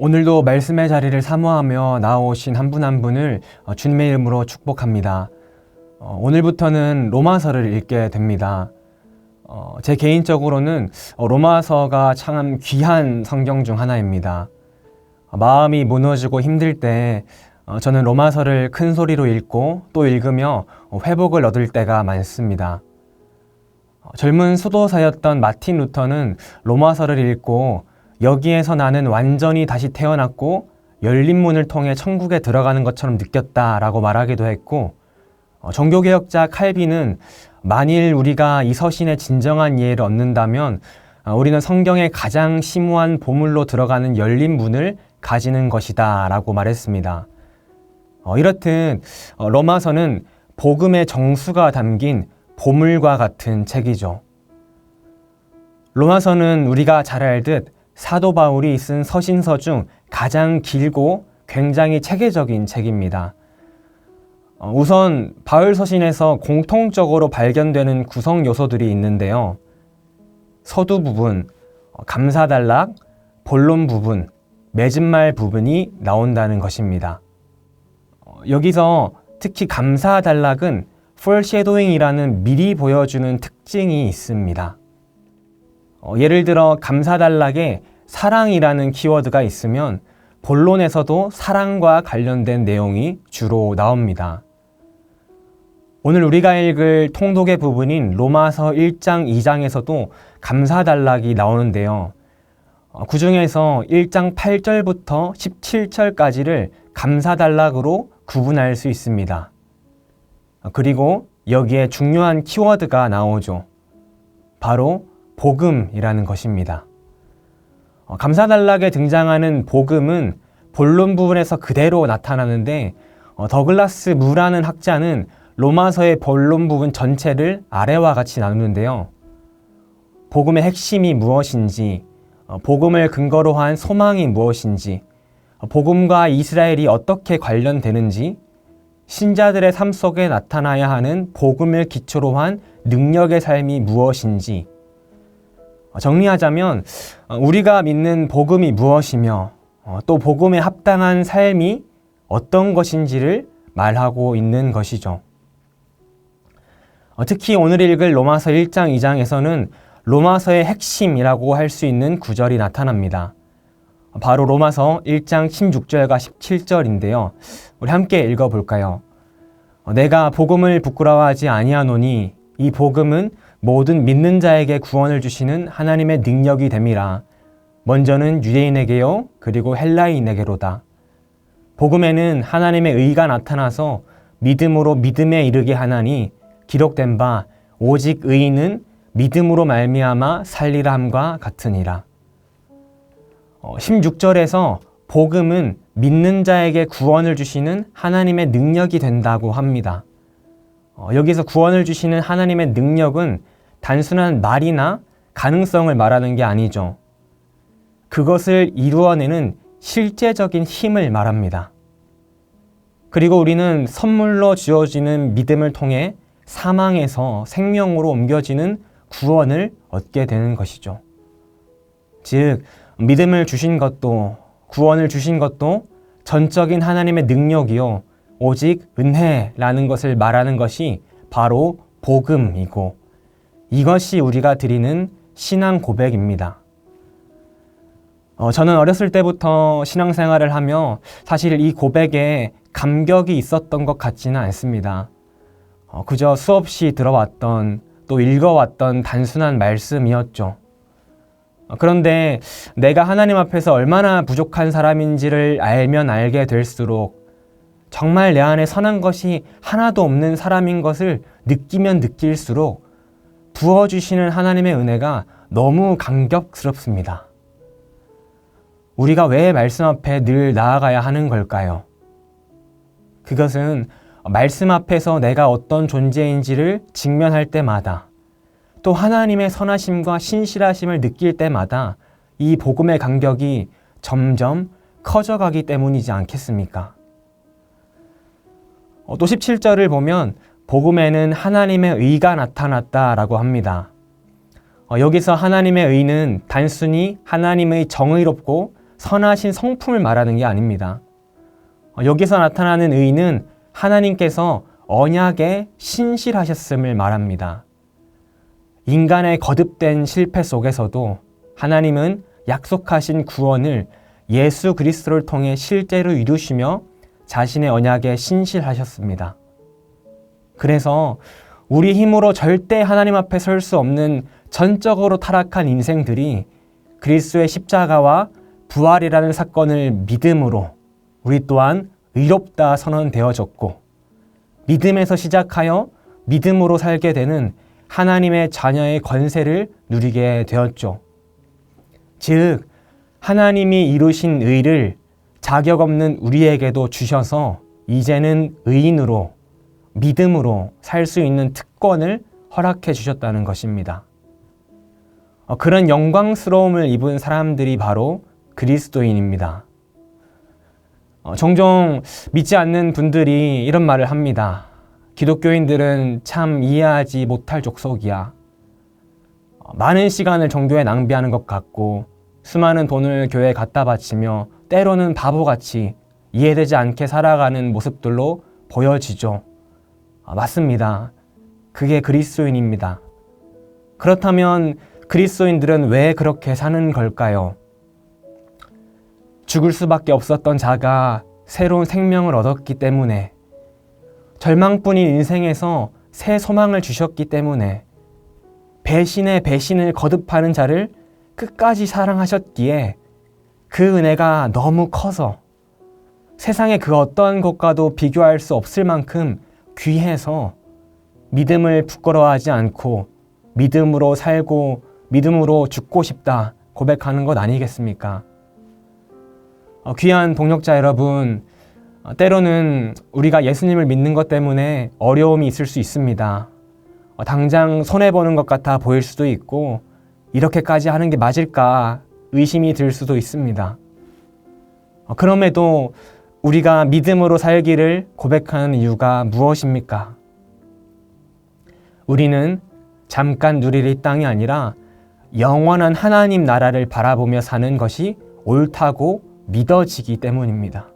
오늘도 말씀의 자리를 사모하며 나오신 한 분 한 분을 주님의 이름으로 축복합니다. 오늘부터는 로마서를 읽게 됩니다. 제 개인적으로는 로마서가 참 귀한 성경 중 하나입니다. 마음이 무너지고 힘들 때 저는 로마서를 큰 소리로 읽고 또 읽으며 회복을 얻을 때가 많습니다. 젊은 수도사였던 마틴 루터는 로마서를 읽고 여기에서 나는 완전히 다시 태어났고 열린 문을 통해 천국에 들어가는 것처럼 느꼈다라고 말하기도 했고, 종교개혁자 칼빈은 만일 우리가 이 서신의 진정한 이해를 얻는다면 우리는 성경의 가장 심오한 보물로 들어가는 열린 문을 가지는 것이다 라고 말했습니다. 이렇듯 로마서는 복음의 정수가 담긴 보물과 같은 책이죠. 로마서는 우리가 잘 알듯 사도 바울이 쓴 서신서 중 가장 길고 굉장히 체계적인 책입니다. 우선 바울 서신에서 공통적으로 발견되는 구성 요소들이 있는데요. 서두 부분, 감사단락, 본론 부분, 맺은말 부분이 나온다는 것입니다. 여기서 특히 감사단락은 foreshadowing이라는 미리 보여주는 특징이 있습니다. 예를 들어 감사단락에 사랑이라는 키워드가 있으면 본론에서도 사랑과 관련된 내용이 주로 나옵니다. 오늘 우리가 읽을 통독의 부분인 로마서 1장, 2장에서도 감사단락이 나오는데요. 그 중에서 1장 8절부터 17절까지를 감사단락으로 구분할 수 있습니다. 그리고 여기에 중요한 키워드가 나오죠. 바로 복음이라는 것입니다. 감사단락에 등장하는 복음은 본론 부분에서 그대로 나타나는데 더글라스 무라는 학자는 로마서의 본론 부분 전체를 아래와 같이 나누는데요. 복음의 핵심이 무엇인지, 복음을 근거로 한 소망이 무엇인지, 복음과 이스라엘이 어떻게 관련되는지, 신자들의 삶 속에 나타나야 하는 복음을 기초로 한 능력의 삶이 무엇인지, 정리하자면 우리가 믿는 복음이 무엇이며 또 복음에 합당한 삶이 어떤 것인지를 말하고 있는 것이죠. 특히 오늘 읽을 로마서 1장, 2장에서는 로마서의 핵심이라고 할 수 있는 구절이 나타납니다. 바로 로마서 1장 16절과 17절인데요. 우리 함께 읽어볼까요? 내가 복음을 부끄러워하지 아니하노니 이 복음은 모든 믿는 자에게 구원을 주시는 하나님의 능력이 됨이라. 먼저는 유대인에게요, 그리고 헬라인에게로다. 복음에는 하나님의 의가 나타나서 믿음으로 믿음에 이르게 하나니 기록된 바 오직 의인은 믿음으로 말미암아 살리라 함과 같으니라. 16절에서 복음은 믿는 자에게 구원을 주시는 하나님의 능력이 된다고 합니다. 여기서 구원을 주시는 하나님의 능력은 단순한 말이나 가능성을 말하는 게 아니죠. 그것을 이루어내는 실제적인 힘을 말합니다. 그리고 우리는 선물로 주어지는 믿음을 통해 사망에서 생명으로 옮겨지는 구원을 얻게 되는 것이죠. 즉, 믿음을 주신 것도 구원을 주신 것도 전적인 하나님의 능력이요, 오직 은혜라는 것을 말하는 것이 바로 복음이고, 이것이 우리가 드리는 신앙 고백입니다. 저는 어렸을 때부터 신앙생활을 하며 사실 이 고백에 감격이 있었던 것 같지는 않습니다. 그저 수없이 들어왔던 또 읽어왔던 단순한 말씀이었죠. 그런데 내가 하나님 앞에서 얼마나 부족한 사람인지를 알면 알게 될수록 정말 내 안에 선한 것이 하나도 없는 사람인 것을 느끼면 느낄수록 부어주시는 하나님의 은혜가 너무 감격스럽습니다. 우리가 왜 말씀 앞에 늘 나아가야 하는 걸까요? 그것은 말씀 앞에서 내가 어떤 존재인지를 직면할 때마다 또 하나님의 선하심과 신실하심을 느낄 때마다 이 복음의 감격이 점점 커져가기 때문이지 않겠습니까? 또 17절을 보면 복음에는 하나님의 의가 나타났다라고 합니다. 여기서 하나님의 의는 단순히 하나님의 정의롭고 선하신 성품을 말하는 게 아닙니다. 여기서 나타나는 의는 하나님께서 언약에 신실하셨음을 말합니다. 인간의 거듭된 실패 속에서도 하나님은 약속하신 구원을 예수 그리스도를 통해 실제로 이루시며 자신의 언약에 신실하셨습니다. 그래서 우리 힘으로 절대 하나님 앞에 설 수 없는 전적으로 타락한 인생들이 그리스도의 십자가와 부활이라는 사건을 믿음으로 우리 또한 의롭다 선언되어졌고, 믿음에서 시작하여 믿음으로 살게 되는 하나님의 자녀의 권세를 누리게 되었죠. 즉, 하나님이 이루신 의를 자격 없는 우리에게도 주셔서 이제는 의인으로, 믿음으로 살 수 있는 특권을 허락해 주셨다는 것입니다. 그런 영광스러움을 입은 사람들이 바로 그리스도인입니다. 종종 믿지 않는 분들이 이런 말을 합니다. 기독교인들은 참 이해하지 못할 족속이야. 많은 시간을 종교에 낭비하는 것 같고 수많은 돈을 교회에 갖다 바치며 때로는 바보같이 이해되지 않게 살아가는 모습들로 보여지죠. 맞습니다. 그게 그리스도인입니다. 그렇다면 그리스도인들은 왜 그렇게 사는 걸까요? 죽을 수밖에 없었던 자가 새로운 생명을 얻었기 때문에, 절망뿐인 인생에서 새 소망을 주셨기 때문에, 배신의 배신을 거듭하는 자를 끝까지 사랑하셨기에 그 은혜가 너무 커서 세상의 그 어떤 것과도 비교할 수 없을 만큼 귀해서 믿음을 부끄러워하지 않고 믿음으로 살고 믿음으로 죽고 싶다 고백하는 것 아니겠습니까? 귀한 동역자 여러분, 때로는 우리가 예수님을 믿는 것 때문에 어려움이 있을 수 있습니다. 당장 손해보는 것 같아 보일 수도 있고 이렇게까지 하는 게 맞을까 의심이 들 수도 있습니다. 그럼에도 우리가 믿음으로 살기를 고백하는 이유가 무엇입니까? 우리는 잠깐 누릴 이 땅이 아니라 영원한 하나님 나라를 바라보며 사는 것이 옳다고 믿어지기 때문입니다.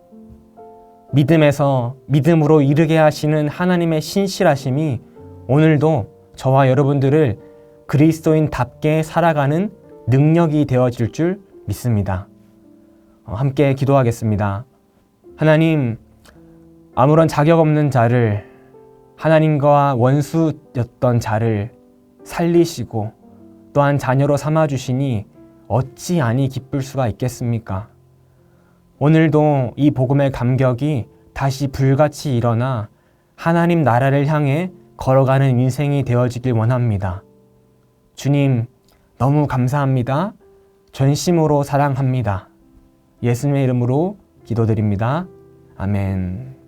믿음에서 믿음으로 이르게 하시는 하나님의 신실하심이 오늘도 저와 여러분들을 그리스도인답게 살아가는 능력이 되어질 줄 믿습니다. 함께 기도하겠습니다. 하나님, 아무런 자격 없는 자를, 하나님과 원수였던 자를 살리시고 또한 자녀로 삼아주시니 어찌 아니 기쁠 수가 있겠습니까? 오늘도 이 복음의 감격이 다시 불같이 일어나 하나님 나라를 향해 걸어가는 인생이 되어지길 원합니다. 주님, 너무 감사합니다. 전심으로 사랑합니다. 예수님의 이름으로 기도드립니다. 아멘.